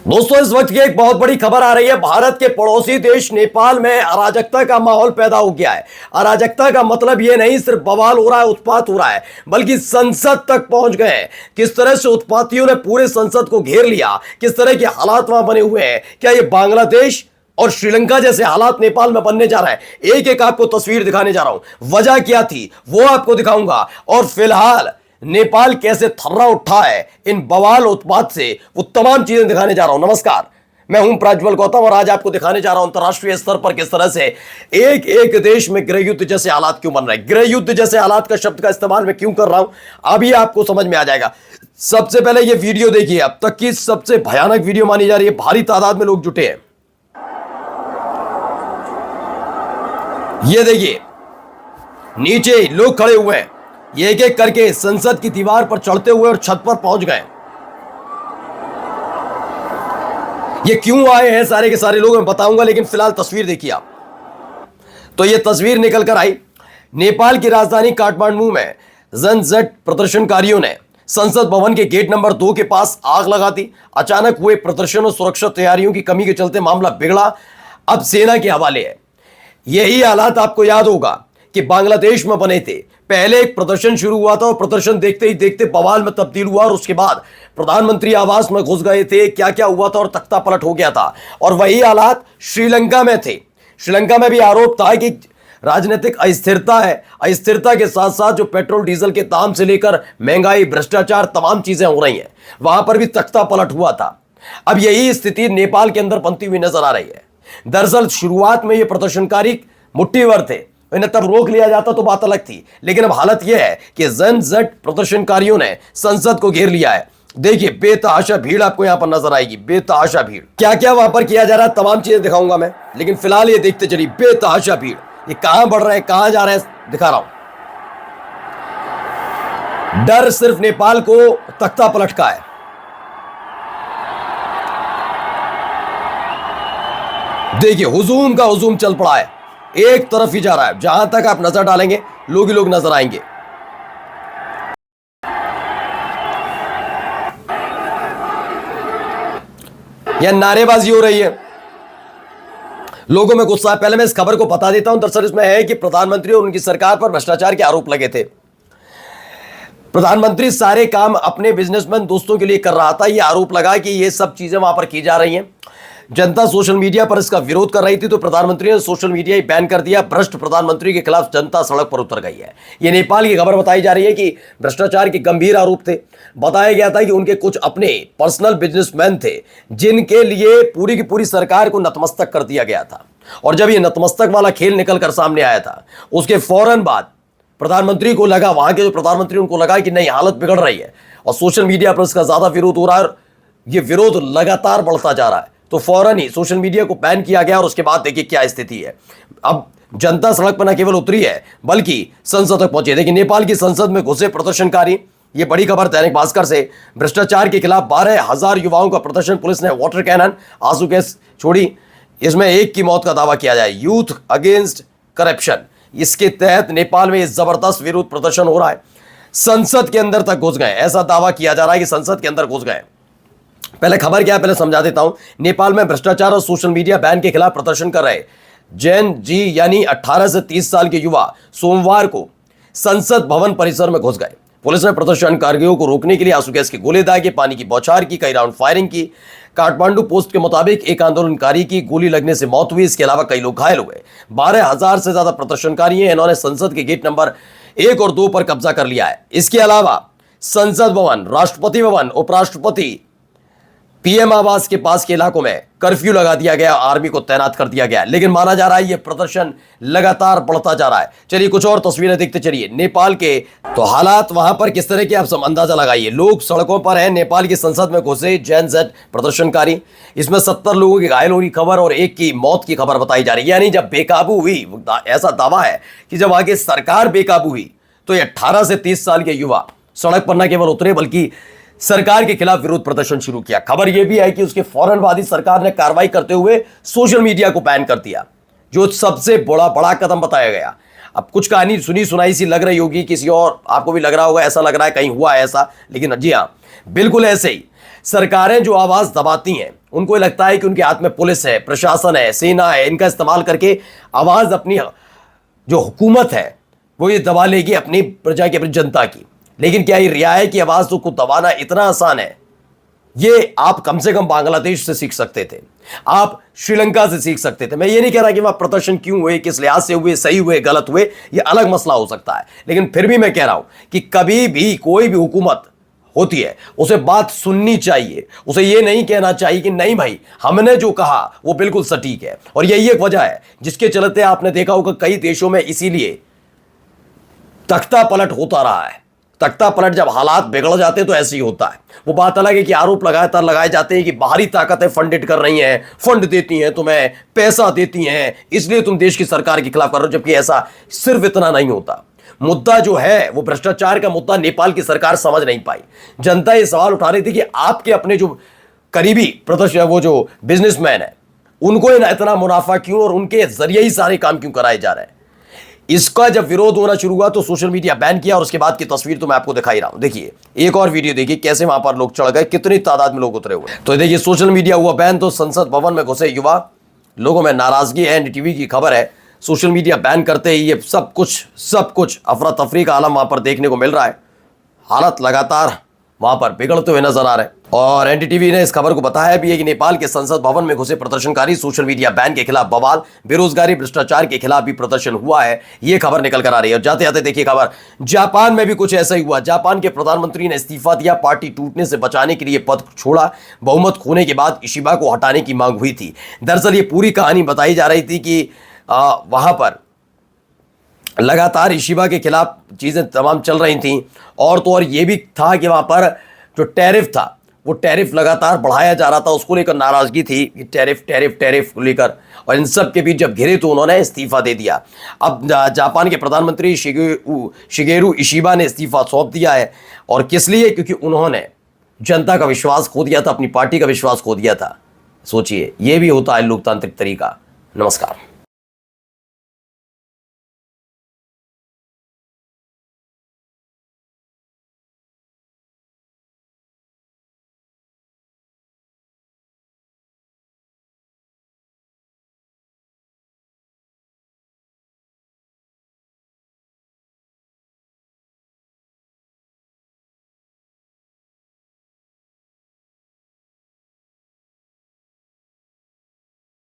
दोस्तों, इस वक्त की एक बहुत बड़ी खबर आ रही है। भारत के पड़ोसी देश नेपाल में अराजकता का माहौल पैदा हो गया है। अराजकता का मतलब यह नहीं सिर्फ बवाल हो रहा है, उत्पात हो रहा है, बल्कि संसद तक पहुंच गए हैं। किस तरह से उत्पातियों ने पूरे संसद को घेर लिया, किस तरह के हालात वहां बने हुए हैं। क्या ये बांग्लादेश और श्रीलंका जैसे हालात नेपाल में बनने जा रहा है? एक एक आपको तस्वीर दिखाने जा रहा हूं। वजह क्या थी वो आपको दिखाऊंगा, और फिलहाल नेपाल कैसे थर्रा उठा है इन बवाल उत्पात से, वो तमाम चीजें दिखाने जा रहा हूं। नमस्कार, मैं हूं प्रज्वल गौतम और आज आपको दिखाने जा रहा हूं अंतरराष्ट्रीय स्तर पर किस तरह से एक एक देश में गृह युद्ध जैसे हालात क्यों बन रहे हैं। गृह युद्ध जैसे हालात का शब्द का इस्तेमाल मैं क्यों कर रहा हूं अभी आपको समझ में आ जाएगा। सबसे पहले ये वीडियो देखिए, अब तक की सबसे भयानक वीडियो मानी जा रही है। भारी तादाद में लोग जुटे हैं। ये देखिए, नीचे लोग खड़े हुए हैं, ये एक एक करके संसद की दीवार पर चढ़ते हुए और छत पर पहुंच गए। ये क्यों आए हैं सारे के सारे लोग मैं बताऊंगा, लेकिन फिलहाल तस्वीर देखिए आप। तो ये तस्वीर निकल कर आई नेपाल की राजधानी काठमांडू में जनजट प्रदर्शनकारियों ने संसद भवन के गेट नंबर 2 के पास आग लगा दी। अचानक हुए प्रदर्शन और सुरक्षा तैयारियों की कमी के चलते मामला बिगड़ा, अब सेना के हवाले है। यही हालात आपको याद होगा कि बांग्लादेश में बने थे। पहले एक प्रदर्शन शुरू हुआ था और प्रदर्शन देखते ही देखते बवाल में तब्दील हुआ, और उसके बाद प्रधानमंत्री आवास में घुस गए थे। क्या क्या हुआ था और तख्ता पलट हो गया था। और वही हालात श्रीलंका में थे। श्रीलंका में भी आरोप था कि राजनीतिक अस्थिरता है। अस्थिरता के साथ साथ जो पेट्रोल डीजल के दाम से लेकर महंगाई, भ्रष्टाचार, तमाम चीजें हो रही हैं। वहां पर भी तख्ता पलट हुआ था। अब यही स्थिति नेपाल के अंदर बनती हुई नजर आ रही है। दरअसल शुरुआत में ये प्रदर्शनकारी मुट्ठीभर थे, इन्हें तब रोक लिया जाता तो बात अलग थी, लेकिन अब हालत यह है कि जनजट प्रदर्शनकारियों ने संसद को घेर लिया है। देखिए, बेतहाशा भीड़ आपको यहां पर नजर आएगी। बेतहाशा भीड़, क्या क्या वहां पर किया जा रहा है तमाम चीजें दिखाऊंगा मैं, लेकिन फिलहाल ये देखते चलिए। बेतहाशा भीड़, ये कहां बढ़ रहे हैं, कहां जा रहे हैं, दिखा रहा हूं। डर सिर्फ नेपाल को तख्ता पलट का है। देखिए, हुजूम का हुजूम चल पड़ा है, एक तरफ ही जा रहा है। जहां तक आप नजर डालेंगे लोग ही लोग नजर आएंगे। यह नारेबाजी हो रही है, लोगों में गुस्सा है। पहले मैं इस खबर को बता देता हूं। दरअसल इसमें है कि प्रधानमंत्री और उनकी सरकार पर भ्रष्टाचार के आरोप लगे थे। प्रधानमंत्री सारे काम अपने बिजनेसमैन दोस्तों के लिए कर रहा था। यह आरोप लगा कि ये सब चीजें वहां पर की जा रही हैं। जनता सोशल मीडिया पर इसका विरोध कर रही थी, तो प्रधानमंत्री ने सोशल मीडिया ही बैन कर दिया। भ्रष्ट प्रधानमंत्री के खिलाफ जनता सड़क पर उतर गई है। यह नेपाल की खबर बताई जा रही है कि भ्रष्टाचार के गंभीर आरोप थे। बताया गया था कि उनके कुछ अपने पर्सनल बिजनेसमैन थे, जिनके लिए पूरी की पूरी सरकार को नतमस्तक कर दिया गया था। और जब यह नतमस्तक वाला खेल निकल कर सामने आया था, उसके फौरन बाद प्रधानमंत्री को लगा, वहां के जो प्रधानमंत्री उनको लगा कि नहीं, हालत बिगड़ रही है और सोशल मीडिया पर इसका ज्यादा विरोध हो रहा है, यह विरोध लगातार बढ़ता जा रहा है, तो फौरन ही सोशल मीडिया को बैन किया गया। और उसके बाद देखिए क्या स्थिति है। अब जनता सड़क पर न केवल उतरी है, बल्कि संसद तक पहुंची। देखिए, नेपाल की संसद में घुसे प्रदर्शनकारी। ये बड़ी खबर दैनिक भास्कर से। भ्रष्टाचार के खिलाफ 12,000 युवाओं का प्रदर्शन, पुलिस ने वाटर कैनन, आंसू गैस छोड़ी। इसमें एक की मौत का दावा किया जाए। यूथ अगेंस्ट करप्शन, इसके तहत नेपाल में जबरदस्त विरोध प्रदर्शन हो रहा है। संसद के अंदर तक घुस गए, ऐसा दावा किया जा रहा है कि संसद के अंदर घुस गए। पहले खबर क्या है, पहले समझा देता हूं। नेपाल में भ्रष्टाचार और सोशल मीडिया बैन के खिलाफ प्रदर्शन कर रहे जैन जी यानी 18 से 30 साल के युवा सोमवार को संसद भवन परिसर में घुस गए। पुलिस ने प्रदर्शनकारियों को रोकने के लिए आंसू गैस के गोले दागे, पानी की बौछार की, कई राउंड फायरिंग की। काठमांडू पोस्ट के मुताबिक एक आंदोलनकारी की गोली लगने से मौत हुई। इसके अलावा कई लोग घायल हुए। 12,000 से ज्यादा प्रदर्शनकारी हैं। इन्होंने संसद के गेट नंबर 1 और 2 पर कब्जा कर लिया है। इसके अलावा संसद भवन, राष्ट्रपति भवन, उपराष्ट्रपति, पीएम आवास के पास के इलाकों में कर्फ्यू लगा दिया गया, आर्मी को तैनात कर दिया गया। लेकिन माना जा रहा है यह प्रदर्शन लगातार बढ़ता जा रहा है। चलिए कुछ और तस्वीरें देखते चलिए नेपाल के। तो हालात वहां पर किस तरह के आप सब अंदाजा लगाइए। लोग सड़कों पर हैं। नेपाल की संसद में घुसे जनजट प्रदर्शनकारी। इसमें 70 लोगों के घायल होने की खबर और एक की मौत की खबर बताई जा रही है। यानी जब बेकाबू हुई, ऐसा दावा है कि जब आगे सरकार बेकाबू हुई, तो ये 18 से 30 साल के युवा सड़क पर न केवल उतरे, बल्कि सरकार के खिलाफ विरोध प्रदर्शन शुरू किया। खबर यह भी है कि उसके फौरन बाद ही सरकार ने कार्रवाई करते हुए सोशल मीडिया को बैन कर दिया, जो सबसे बड़ा कदम बताया गया। अब कुछ कहानी सुनी सुनाई सी लग रही होगी किसी और, आपको भी लग रहा होगा, ऐसा लग रहा है कहीं हुआ है ऐसा, लेकिन जी हाँ, बिल्कुल ऐसे ही सरकारें जो आवाज दबाती हैं उनको ये लगता है कि उनके हाथ में पुलिस है, प्रशासन है, सेना है, इनका इस्तेमाल करके आवाज अपनी जो हुकूमत है वो ये दबा लेगी अपनी प्रजा की, अपनी जनता की। लेकिन क्या ये रियाया की आवाज को दबाना इतना आसान है? ये आप कम से कम बांग्लादेश से सीख सकते थे, आप श्रीलंका से सीख सकते थे। मैं ये नहीं कह रहा कि वहां प्रदर्शन क्यों हुए, किस लिहाज से हुए, सही हुए, गलत हुए, ये अलग मसला हो सकता है। लेकिन फिर भी मैं कह रहा हूं कि कभी भी कोई भी हुकूमत होती है उसे बात सुननी चाहिए, उसे ये नहीं कहना चाहिए कि नहीं भाई हमने जो कहा वो बिल्कुल सटीक है। और यही एक वजह है जिसके चलते आपने देखा होगा कई देशों में इसीलिए तख्ता पलट होता रहा है। तख्ता पलट जब हालात बिगड़ जाते हैं तो ऐसे ही होता है। वो बात अलग है कि आरोप लगातार लगाए जाते हैं कि बाहरी ताकतें फंडेड कर रही हैं, फंड देती हैं, तुम्हें पैसा देती हैं, इसलिए तुम देश की सरकार के खिलाफ कर रहे हो, जबकि ऐसा सिर्फ इतना नहीं होता। मुद्दा जो है वो भ्रष्टाचार का मुद्दा नेपाल की सरकार समझ नहीं पाई। जनता ये सवाल उठा रही थी कि आपके अपने जो करीबी प्रदर्शन, वो जो बिजनेसमैन है, उनको इतना मुनाफा क्यों और उनके जरिए ही सारे काम क्यों कराए जा रहे हैं। इसका जब विरोध होना शुरू हुआ तो सोशल मीडिया बैन किया और उसके बाद की तस्वीर तो मैं आपको दिखा ही रहा हूं। देखिए एक और वीडियो देखिए कैसे वहां पर लोग चढ़ गए, कितनी तादाद में लोग उतरे हुए। तो देखिए सोशल मीडिया हुआ बैन तो संसद भवन में घुसे युवा, लोगों में नाराजगी है। एनडीटीवी की खबर है, सोशल मीडिया बैन करते ही ये सब कुछ अफरा तफरी का आलम वहां पर देखने को मिल रहा है। हालत लगातार वहां पर बिगड़ते हुए नजर आ रहे हैं। और एनडीटीवी ने इस खबर को बताया भी है कि नेपाल के संसद भवन में घुसे प्रदर्शनकारी, सोशल मीडिया बैन के खिलाफ बवाल, बेरोजगारी भ्रष्टाचार के खिलाफ भी प्रदर्शन हुआ है, ये खबर निकल कर आ रही है। और जाते जाते देखिए खबर, जापान में भी कुछ ऐसा ही हुआ। जापान के प्रधानमंत्री ने इस्तीफा दिया, पार्टी टूटने से बचाने के लिए पद छोड़ा। बहुमत खोने के बाद इशिबा को हटाने की मांग हुई थी। दरअसल ये पूरी कहानी बताई जा रही थी कि वहां पर लगातार इशिबा के खिलाफ चीजें तमाम चल रही थी। और तो और ये भी था कि वहां पर जो टैरिफ था वो टैरिफ लगातार बढ़ाया जा रहा था, उसको लेकर नाराजगी थी कि टैरिफ को लेकर। और इन सब के बीच जब घिरे तो उन्होंने इस्तीफा दे दिया। अब जापान के प्रधानमंत्री शिगेरू इशिबा ने इस्तीफा सौंप दिया है। और किस लिए? क्योंकि उन्होंने जनता का विश्वास खो दिया था, अपनी पार्टी का विश्वास खो दिया था। सोचिए, ये भी होता है लोकतांत्रिक तरीका। नमस्कार।